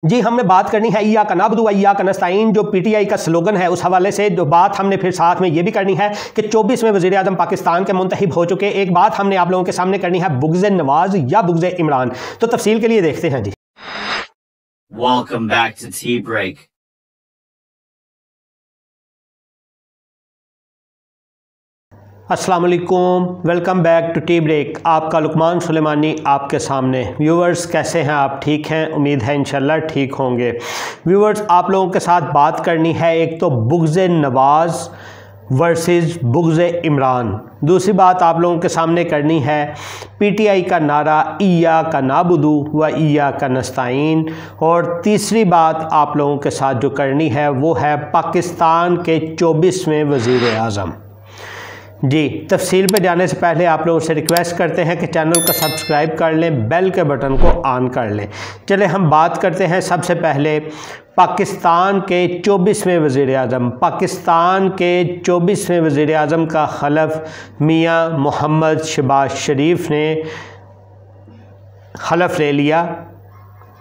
जी हमने बात करनी है इय्याका नअबुदु व इय्याका नस्तईन, जो पीटीआई का स्लोगन है उस हवाले से जो बात हमने फिर साथ में ये भी करनी है कि 24वें वज़ीर आज़म पाकिस्तान के मुंतखब हो चुके। एक बात हमने आप लोगों के सामने करनी है, बुग़्ज़ नवाज या बुग़्ज़ इमरान। तो तफसील के लिए देखते हैं जी। Welcome back to Tea Break. अस्सलाम वालेकुम, welcome back to tea break. आपका लुकमान सुलेमानी आपके सामने। व्यूवर्स कैसे हैं आप? ठीक हैं? उम्मीद है इंशाल्लाह ठीक होंगे। व्यूवर्स आप लोगों के साथ बात करनी है, एक तो बुग़्ज़ नवाज वर्सेस बुग़्ज़ इमरान। दूसरी बात आप लोगों के सामने करनी है पीटीआई का नारा इय्याका नअबुदु व इय्याका नस्तईन। और तीसरी बात आप लोगों के साथ जो करनी है वो है पाकिस्तान के 24वें वज़ीर आज़म। जी तफसील पे जाने से पहले आप लोगों से रिक्वेस्ट करते हैं कि चैनल को सब्सक्राइब कर लें, बेल के बटन को ऑन कर लें। चले हम बात करते हैं सबसे पहले पाकिस्तान के 24वें वज़ीर आज़म। पाकिस्तान के 24वें वज़ीर आज़म का खलफ मियाँ मोहम्मद शहबाज शरीफ ने खलफ ले लिया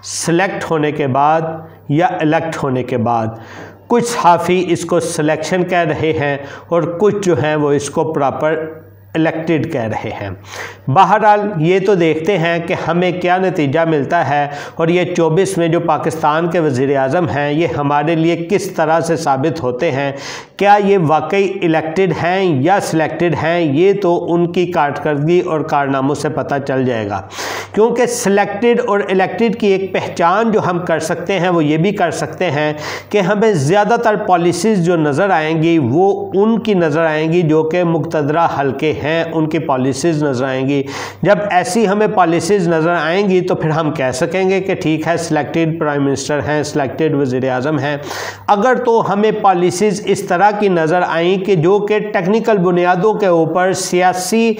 सेलेक्ट होने के बाद या इलेक्ट होने के बाद। कुछ सहाफ़ी इसको सिलेक्शन कह रहे हैं और कुछ जो हैं वो इसको प्रॉपर इलेक्टेड कह रहे हैं। बहरहाल ये तो देखते हैं कि हमें क्या नतीजा मिलता है और ये 24 में जो पाकिस्तान के वज़ीर आज़म हैं ये हमारे लिए किस तरह से साबित होते हैं। क्या ये वाकई इलेक्टेड हैं या सिलेक्टेड हैं, ये तो उनकी कारकर्दगी और कारनामों से पता चल जाएगा। क्योंकि सिलेक्टेड और इलेक्टेड की एक पहचान जो हम कर सकते हैं वो ये भी कर सकते हैं कि हमें ज़्यादातर पॉलिसीज़ जो नज़र आएंगी वो उनकी नज़र आएंगी जो कि मुक़तदरा हल्के हैं, उनकी पॉलिसीज़ नज़र आएंगी। जब ऐसी हमें पॉलिसीज़ नज़र आएंगी तो फिर हम कह सकेंगे कि ठीक है सिलेक्टेड प्राइम मिनिस्टर हैं, सिलेक्टेड वज़ीर आज़म हैं। अगर तो हमें पॉलिसीज़ इस तरह की नज़र आई कि जो कि टेक्निकल बुनियादों के ऊपर सियासी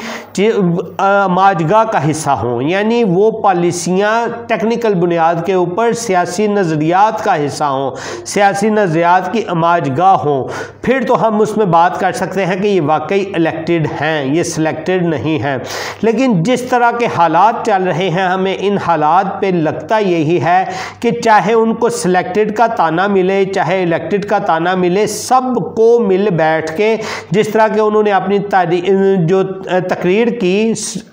माजगा का हिस्सा हों, यानी वो पॉलिसियाँ टेक्निकल बुनियाद के ऊपर सियासी नज़रियात का हिस्सा हों, सियासी नज़रियात की माजगा हों, फिर तो हम उसमें बात कर सकते हैं कि ये वाकई इलेक्टेड हैं, ये सिलेक्टेड नहीं हैं। लेकिन जिस तरह के हालात चल रहे हैं हमें इन हालात पे लगता यही है कि चाहे उनको सिलेक्टेड का ताना मिले चाहे इलेक्टेड का ताना मिले, सबको मिल बैठ के जिस तरह के उन्होंने अपनी जो तकरीर की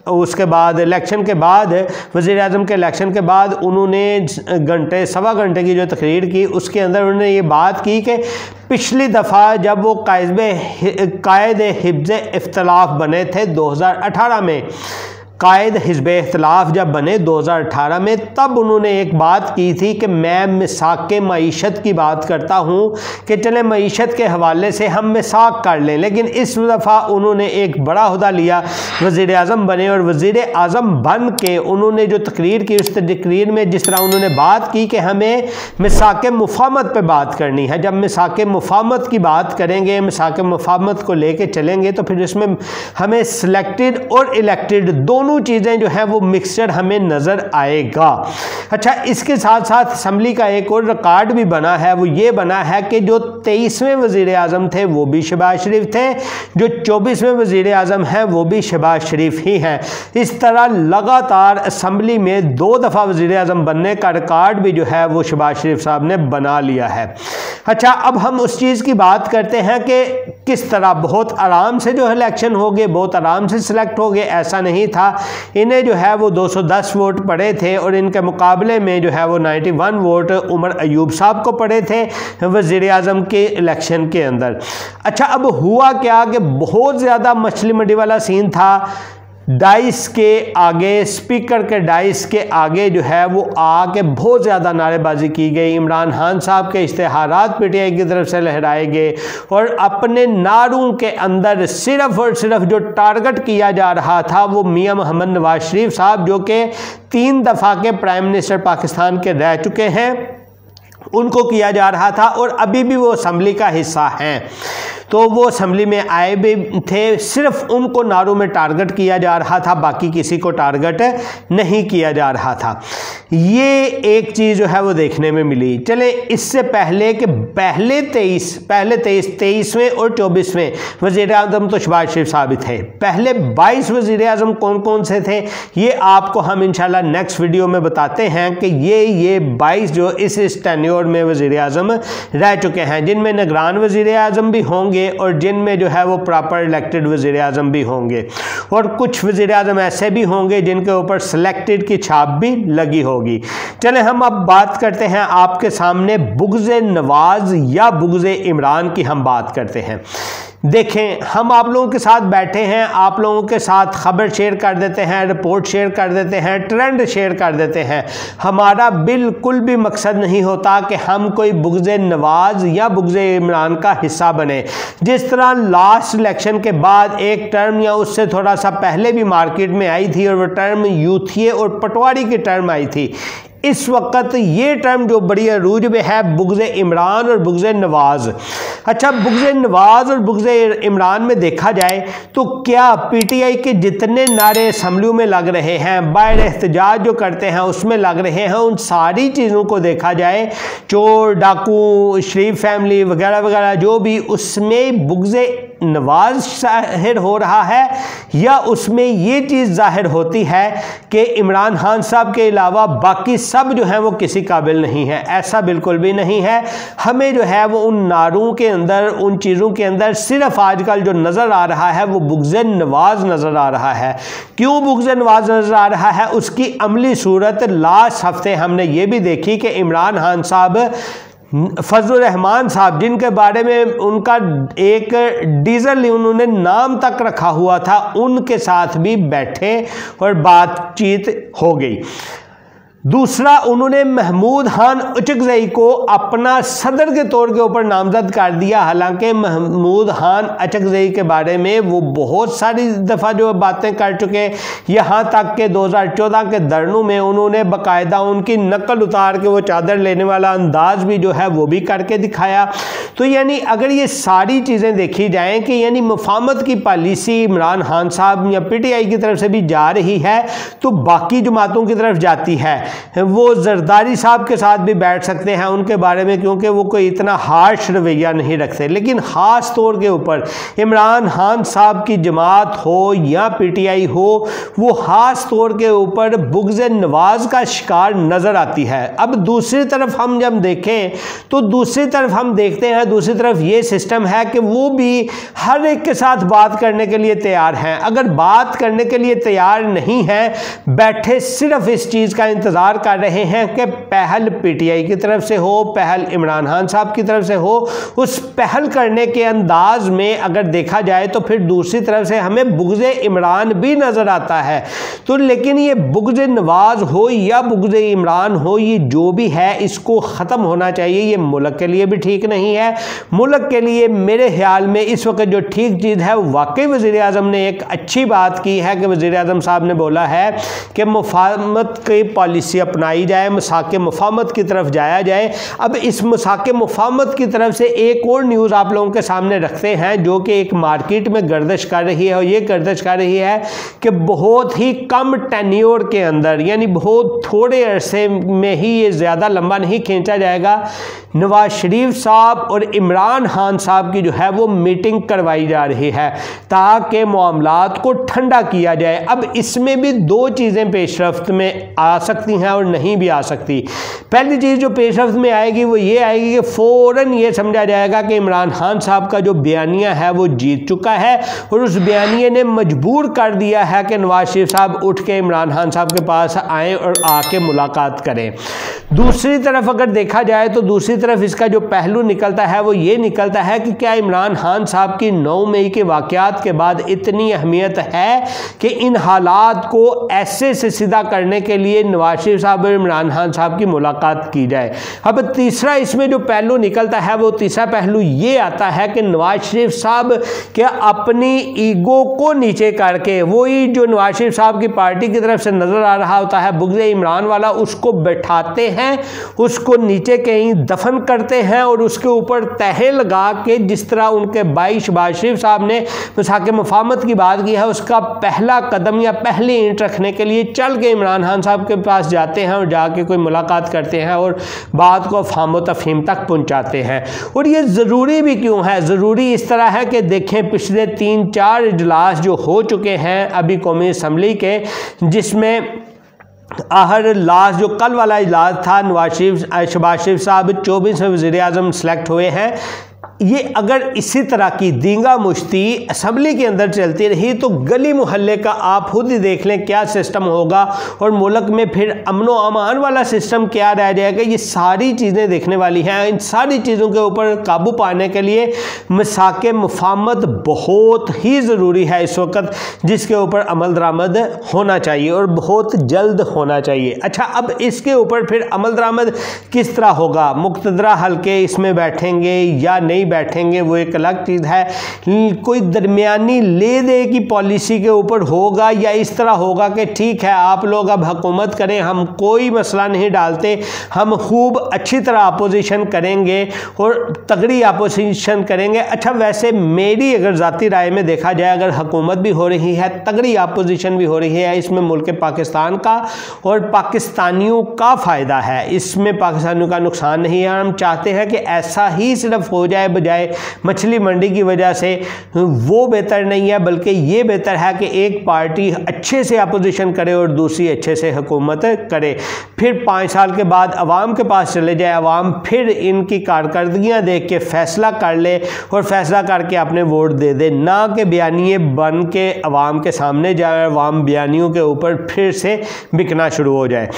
उसके बाद इलेक्शन के बाद वज़ीर आज़म के इलेक्शन के बाद उन्होंने घंटे सवा घंटे की जो तकरीर की उसके अंदर उन्होंने ये बात की कि पिछली दफ़ा जब वो कायद हिब्ज़ इख्तिलाफ बने थे 2018 में, कायद हिज़्ब इख्तिलाफ जब बने 2018 में, तब उन्होंने एक बात की थी कि मैं मिसाक मईशत की बात करता हूँ कि चले मईशत के हवाले से हम मिसाक कर लें। लेकिन इस दफ़ा उन्होंने एक बड़ा हुदा लिया, वज़ीर आज़म बने और वज़ीर आज़म बन के उन्होंने जो तकरीर की उस तकरीर में जिस तरह उन्होंने बात की कि हमें मिसाक मुफाहमत पे बात करनी है। जब मिसाक मुफाहमत की बात करेंगे, मिसाक मुफाहमत को लेके चलेंगे तो फिर इसमें हमें सिलेक्टेड और इलेक्टेड दोनों चीज़ें जो है वो मिक्सचर हमें नज़र आएगा। अच्छा, इसके साथ साथ असम्बली का एक और रिकॉर्ड भी बना है, वो ये बना है कि जो 23वें वज़ीर आज़म थे वो भी शहबाज शरीफ थे, जो 24वें वज़ीर आज़म हैं वो भी शहबाज शरीफ ही हैं। इस तरह लगातार असम्बली में 2 दफ़ा वज़ीर आज़म बनने का रिकॉर्ड भी जो है वो शहबाज शरीफ साहब ने बना लिया है। अच्छा, अब हम उस चीज़ की बात करते हैं कि किस तरह बहुत आराम से जो इलेक्शन हो गए, बहुत आराम से सिलेक्ट हो गए। ऐसा नहीं था, इन्हें जो है वो 210 वोट पड़े थे और इनके मुकाबले में जो है वो 91 वोट उमर अयूब साहब को पड़े थे वज़ीर आज़म के इलेक्शन के अंदर। अच्छा, अब हुआ क्या कि बहुत ज़्यादा मछली मंडी वाला सीन था। डाइस के आगे, स्पीकर के डाइस के आगे जो है वो आके बहुत ज़्यादा नारेबाजी की गई। इमरान खान साहब के इश्तेहारात पीटीआई की तरफ से लहराए गए और अपने नारों के अंदर सिर्फ और सिर्फ जो टारगेट किया जा रहा था वो मियाँ मोहम्मद नवाज शरीफ साहब, जो कि 3 दफ़ा के प्राइम मिनिस्टर पाकिस्तान के रह चुके हैं, उनको किया जा रहा था और अभी भी वो असम्बली का हिस्सा हैं। तो वो असम्बली में आए भी थे, सिर्फ उनको नारू में टारगेट किया जा रहा था, बाकी किसी को टारगेट नहीं किया जा रहा था। ये एक चीज़ जो है वो देखने में मिली। चले इससे पहले कि पहले 23वें और 24वें वज़ीर आज़म तो शहबाज शरीफ साहब थे, पहले 22 वज़ीर आज़म कौन कौन से थे ये आपको हम इंशाल्लाह नेक्स्ट वीडियो में बताते हैं कि ये 22 जो इस टेन्योर में वज़ीर आज़म रह चुके हैं, जिनमें निगरान वज़ीर आज़म भी होंगे और जिनमें जो है वो प्रॉपर इलेक्टेड वज़ीर आज़म भी होंगे, और कुछ वज़ीर आज़म ऐसे भी होंगे जिनके ऊपर सिलेक्टेड की छाप भी लगी होगी। चले हम अब बात करते हैं आपके सामने बुग़्ज़ नवाज़ या बुग़्ज़ इमरान की हम बात करते हैं। देखें, हम आप लोगों के साथ बैठे हैं, आप लोगों के साथ खबर शेयर कर देते हैं, रिपोर्ट शेयर कर देते हैं, ट्रेंड शेयर कर देते हैं। हमारा बिल्कुल भी मकसद नहीं होता कि हम कोई बुग़्ज़ नवाज़ या बुग़्ज़ इमरान का हिस्सा बने। जिस तरह लास्ट इलेक्शन के बाद एक टर्म या उससे थोड़ा सा पहले भी मार्केट में आई थी और वो टर्म यूथिए और पटवारी की टर्म आई थी, इस वक्त ये टर्म जो बड़ी अरूज में है बुग़्ज़ इमरान और बुग़्ज़ नवाज़। अच्छा, बुग़्ज़ नवाज़ और बुग़्ज़ इमरान में देखा जाए तो क्या पीटीआई के जितने नारे असम्बलियों में लग रहे हैं, बाहर एहतजाज जो करते हैं उसमें लग रहे हैं, उन सारी चीज़ों को देखा जाए, चोर डाकू शरीफ फैमिली वगैरह वगैरह जो भी, उसमें बुग़्ज़ नवाज़ ज़ाहिर हो रहा है या उसमें ये चीज़ ज़ाहिर होती है कि इमरान खान साहब के अलावा बाकी सब जो हैं वो किसी काबिल नहीं है। ऐसा बिल्कुल भी नहीं है। हमें जो है वो उन नारों के अंदर, उन चीज़ों के अंदर सिर्फ आजकल जो नज़र आ रहा है वो बुग़्ज़ नवाज़ नज़र आ रहा है। क्यों बुग़्ज़ नवाज़ नज़र आ रहा है? उसकी अमली सूरत लास्ट हफ्ते हमने ये भी देखी कि इमरान खान साहब, फजलुर रहमान साहब, जिनके बारे में उनका एक डीजल उन्होंने नाम तक रखा हुआ था, उनके साथ भी बैठे और बातचीत हो गई। दूसरा, उन्होंने महमूद खान अचकज़ई को अपना सदर के तौर के ऊपर नामजद कर दिया। हालांकि महमूद खान अचकज़ई के बारे में वो बहुत सारी दफ़ा जो बातें कर चुके, यहाँ तक कि 2014 के धरनों में उन्होंने बाकायदा उनकी नकल उतार के वो चादर लेने वाला अंदाज भी जो है वो भी करके दिखाया। तो यानी अगर ये सारी चीज़ें देखी जाएँ कि यानी मुफाहमत की पॉलिसी इमरान खान साहब या पीटीआई की तरफ से भी जा रही है तो बाकी जमातों की तरफ जाती है। वो जरदारी साहब के साथ भी बैठ सकते हैं उनके बारे में, क्योंकि वो कोई इतना हार्श रवैया नहीं रखते, लेकिन ख़ास तौर के ऊपर इमरान खान साहब की जमात हो या पीटीआई हो, वो ख़ास तौर के ऊपर बुग़्ज़ नवाज़ का शिकार नज़र आती है। अब दूसरी तरफ हम जब देखें तो दूसरी तरफ हम देखते हैं, दूसरी तरफ ये सिस्टम है कि वो भी हर एक के साथ बात करने के लिए तैयार हैं। अगर बात करने के लिए तैयार नहीं है, बैठे सिर्फ इस चीज़ का इंतज़ार कर रहे हैं कि पहल पीटीआई की तरफ से हो, पहल इमरान खान साहब की तरफ से हो, उस पहल करने के अंदाज में अगर देखा जाए तो फिर दूसरी तरफ से हमें बुग़्ज़ इमरान भी नज़र आता है। तो लेकिन ये बुग़्ज़ नवाज़ हो या बुग़्ज़ इमरान हो, ये जो भी है इसको ख़त्म होना चाहिए। ये मुल्क के लिए भी ठीक नहीं है। मुल्क के लिए मेरे ख्याल में इस वक्त जो ठीक चीज़ है, वाकई वज़ीर आज़म ने एक अच्छी बात की है कि वज़ीर आज़म साहब ने बोला है कि मुफाहमत की पॉलिसी अपनाई जाए, मसाके मुफाहमत की तरफ जाया जाए। अब इस मसाके मुफाहमत की तरफ से एक और न्यूज़ आप लोगों के सामने रखते हैं जो कि एक मार्केट में गर्दिश कर रही है, और ये गर्दिश कर रही है कि बहुत ही कम टेन्योर के अंदर, यानी बहुत थोड़े अरसे में ही, ये ज़्यादा लंबा नहीं खींचा जाएगा, नवाज शरीफ साहब और इमरान खान साहब की जो है वो मीटिंग करवाई जा रही है ताकि मामलात को ठंडा किया जाए। अब इसमें भी दो चीज़ें पेशरफ्त में आ सकती हैं और नहीं भी आ सकती। पहली चीज़ जो पेशरफ्त में आएगी वो ये आएगी कि फ़ौरन ये समझा जाएगा कि इमरान खान साहब का जो बयानिया है वो जीत चुका है और उस बयानिए ने मजबूर कर दिया है कि नवाज शरीफ साहब उठ के इमरान खान साहब के पास आएँ और आके मुलाकात करें। दूसरी तरफ अगर देखा जाए तो दूसरी तरफ इसका जो पहलू निकलता है वो ये निकलता है कि क्या इमरान खान साहब की 9 मई के वाक़यात के बाद इतनी अहमियत है कि इन हालात को ऐसे से सीधा करने के लिए नवाज शरीफ साहब और इमरान खान साहब की मुलाकात की जाए। अब तीसरा इसमें जो पहलू निकलता है वो तीसरा पहलू ये आता है कि नवाज शरीफ साहब क्या अपनी ईगो को नीचे करके, वही जो नवाज शरीफ साहब की पार्टी की तरफ से नज़र आ रहा होता है बुग़्ज़ इमरान वाला, उसको बैठाते हैं हैं उसको नीचे कहीं दफन करते हैं और उसके ऊपर तहे लगा के, जिस तरह उनके भाई शहबाज शरीफ साहब ने मिसाक मुफाहमत की बात की है, उसका पहला कदम या पहली ईंट रखने के लिए चल के इमरान खान साहब के पास जाते हैं और जाके कोई मुलाकात करते हैं और बात को फाहम तफहीम तक पहुंचाते हैं। और ये ज़रूरी भी क्यों है? ज़रूरी इस तरह है कि देखें पिछले 3-4 इजलास जो हो चुके हैं अभी कौमी असम्बली के, जिसमें आहर लास्ट जो कल वाला इजलास था, शहबाज शरीफ साहब 24वें वज़ीर-ए-आज़म सेलेक्ट हुए हैं। ये अगर इसी तरह की दींगा मुश्ती असम्बली के अंदर चलती रही तो गली मोहल्ले का आप खुद ही देख लें क्या सिस्टम होगा और मुल्क में फिर अमन व अमान वाला सिस्टम क्या रह जाएगा। ये सारी चीज़ें देखने वाली हैं। इन सारी चीज़ों के ऊपर काबू पाने के लिए मिसाक मुफाहमत बहुत ही ज़रूरी है इस वक्त, जिसके ऊपर अमल दरामद होना चाहिए और बहुत जल्द होना चाहिए। अच्छा, अब इसके ऊपर फिर अमल दरामद किस तरह होगा? मुक़तदरा हल्के इसमें बैठेंगे या नहीं बैठेंगे वो एक अलग चीज़ है। कोई दरमियानी ले दे की पॉलिसी के ऊपर होगा या इस तरह होगा कि ठीक है आप लोग अब हुकूमत करें, हम कोई मसला नहीं डालते, हम खूब अच्छी तरह अपोजिशन करेंगे और तगड़ी अपोजिशन करेंगे। अच्छा, वैसे मेरी अगर ज़ाती राय में देखा जाए, अगर हुकूमत भी हो रही है, तगड़ी अपोजिशन भी हो रही है, इसमें मुल्क पाकिस्तान का और पाकिस्तानियों का फ़ायदा है, इसमें पाकिस्तानियों का नुकसान नहीं है। हम चाहते हैं कि ऐसा ही सिर्फ हो जाए बजाय मछली मंडी की वजह से, वो बेहतर नहीं है, बल्कि ये बेहतर है कि एक पार्टी अच्छे से अपोजिशन करे और दूसरी अच्छे से हुकूमत करे, फिर 5 साल के बाद अवाम के पास चले जाए, अवाम फिर इनकी कारकर्दगियाँ देख के फैसला कर ले और फैसला करके अपने वोट दे दे, ना कि बयानिए बन के अवाम के सामने जाए, अवाम बयानियों के ऊपर फिर से बिकना शुरू हो जाए।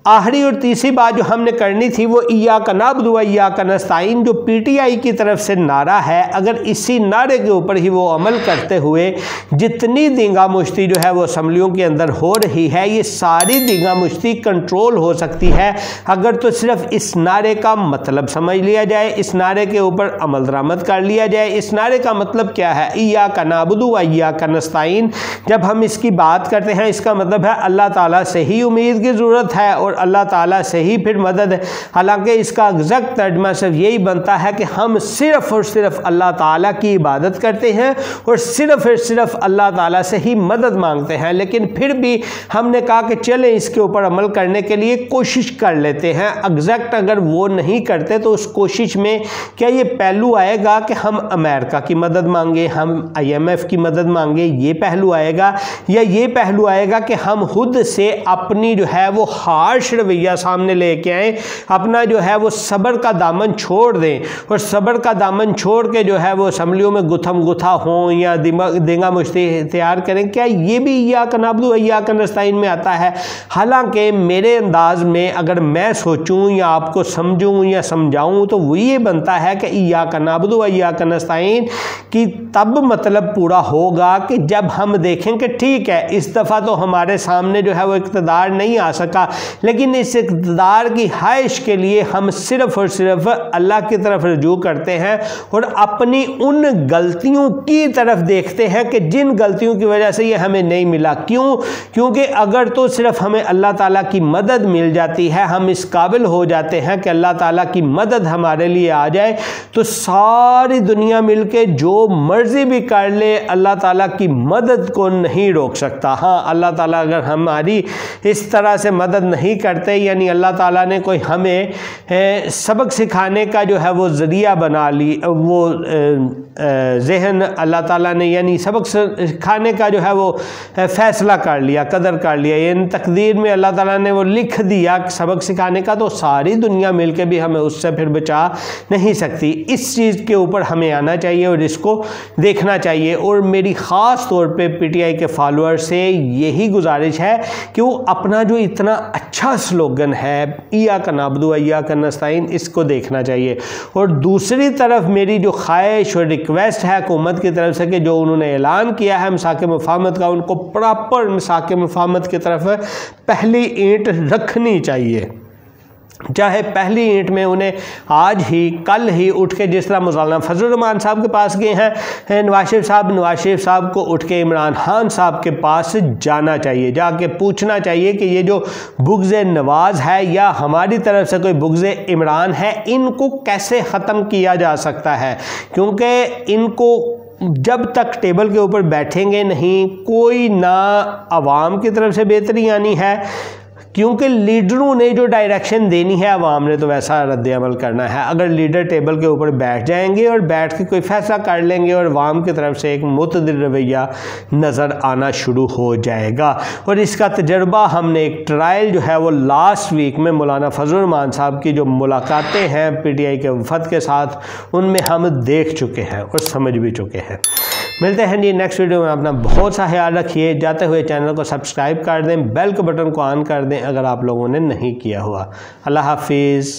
आखिरी और तीसरी बात जो हमने करनी थी वो इय्याका नअबुदु व इय्याका नस्तईन, जो पीटीआई की तरफ से नारा है, अगर इसी नारे के ऊपर ही वो अमल करते हुए जितनी दींगा मुश्ती जो है वो असम्बलियों के अंदर हो रही है, ये सारी दींगा मुश्ती कंट्रोल हो सकती है अगर तो सिर्फ इस नारे का मतलब समझ लिया जाए, इस नारे के ऊपर अमल दरामद कर लिया जाए। इस नारे का मतलब क्या है? इय्याका नअबुदु व इय्याका नस्तईन। जब हम इसकी बात करते हैं इसका मतलब है अल्लाह ताला से ही उम्मीद की ज़रूरत है और अल्लाह ताला से ही फिर मदद है। हालांकि इसका एग्जैक्ट तर्जुमा सिर्फ यही बनता है कि हम सिर्फ और सिर्फ अल्लाह ताला की इबादत करते हैं और सिर्फ अल्लाह ताला से ही मदद मांगते हैं। लेकिन फिर भी हमने कहा कि चलें इसके ऊपर अमल करने के लिए कोशिश कर लेते हैं। एग्जैक्ट अगर वो नहीं करते तो उस कोशिश में क्या ये पहलू आएगा कि हम अमेरिका की मदद मांगे, हम IMF की मदद मांगे, ये पहलू आएगा, या ये पहलू आएगा कि हम खुद से अपनी जो है वो हार्श रवैया सामने लेके आए, अपना जो है वो सब्र का दामन छोड़ दें और सब्र का दामन छोड़ के जो है वो असम्बलियों में गुथम गुथा हों या दींगा मुश्ती तैयार करें? क्या ये भी इय्याका नअबुदु व इय्याका नस्तईन में आता है? हालांकि मेरे अंदाज में अगर मैं सोचूं या आपको समझूं या समझाऊं तो वो ये बनता है कि इय्याका नअबुदु व इय्याका नस्तईन की तब मतलब पूरा होगा कि जब हम देखें कि ठीक है इस दफ़ा तो हमारे सामने जो है वो इक़्तिदार नहीं आ सका, लेकिन इस इक़्तिदार की ख्वाहिश के लिए हम सिर्फ और सिर्फ अल्लाह की तरफ रुजू करते हैं और अपनी उन गलतियों की तरफ देखते हैं कि जिन गलतियों की वजह से ये हमें नहीं मिला। क्यों? क्योंकि अगर तो सिर्फ हमें अल्लाह ताला की मदद मिल जाती है, हम इस काबिल हो जाते हैं कि अल्लाह ताला की मदद हमारे लिए आ जाए, तो सारी दुनिया मिलके जो मर्जी भी कर ले अल्लाह ताला की मदद को नहीं रोक सकता। हाँ, अल्लाह ताला अगर हमारी इस तरह से मदद नहीं करते, यानी अल्लाह ताला ने कोई हमें सबक सिखाने का जो है वो ज़रिया बना ली, वो जहन अल्लाह ताला ने यानी सबक सिखाने का जो है वो फ़ैसला कर लिया, कदर कर लिया, यानी तकदीर में अल्लाह ताला ने वो लिख दिया सबक सिखाने का, तो सारी दुनिया मिल के भी हमें उससे फिर बचा नहीं सकती। इस चीज़ के ऊपर हमें आना चाहिए और इसको देखना चाहिए। और मेरी ख़ास तौर पे PTI के फॉलोअर से यही गुजारिश है कि वो अपना जो इतना अच्छा स्लोगन है इय्याका नअबुदु व इय्याका नस्तईन, इसको देखना चाहिए। और दूसरी तरफ मेरी जो ख्वाहिश और रिक्वेस्ट है हुकूमत की तरफ से कि जो उन्होंने ऐलान किया है मिसाक मुफाहमत का, उनको प्रॉपर मिसाक मुफाहमत की तरफ पहली ईंट रखनी चाहिए। चाहे पहली ईंट में उन्हें आज ही कल ही उठ के, जिस तरह मौलाना फजलुर रहमान साहब के पास गए हैं नवाज शरीफ साहब को उठ के इमरान खान साहब के पास जाना चाहिए, जाके पूछना चाहिए कि ये जो बुग़्ज़ नवाज़ है या हमारी तरफ से कोई बुग़्ज़ इमरान है, इनको कैसे ख़त्म किया जा सकता है। क्योंकि इनको जब तक टेबल के ऊपर बैठेंगे नहीं, कोई ना आवाम की तरफ से बेहतरी आनी है, क्योंकि लीडरों ने जो डायरेक्शन देनी है अवाम ने तो वैसा रद्द अमल करना है। अगर लीडर टेबल के ऊपर बैठ जाएंगे और बैठ के कोई फैसला कर लेंगे और अवाम की तरफ से एक मुतदिल रवैया नज़र आना शुरू हो जाएगा। और इसका तजर्बा हमने एक ट्रायल जो है वो लास्ट वीक में मौलाना फजलुर रहमान साहब की जो मुलाकातें हैं PTI के वफद के साथ, उनमें हम देख चुके हैं और समझ भी चुके हैं। मिलते हैं जी नेक्स्ट वीडियो में। अपना बहुत सा ख्याल रखिए। जाते हुए चैनल को सब्सक्राइब कर दें, बेल के बटन को ऑन कर दें अगर आप लोगों ने नहीं किया हुआ। अल्लाह हाफिज़।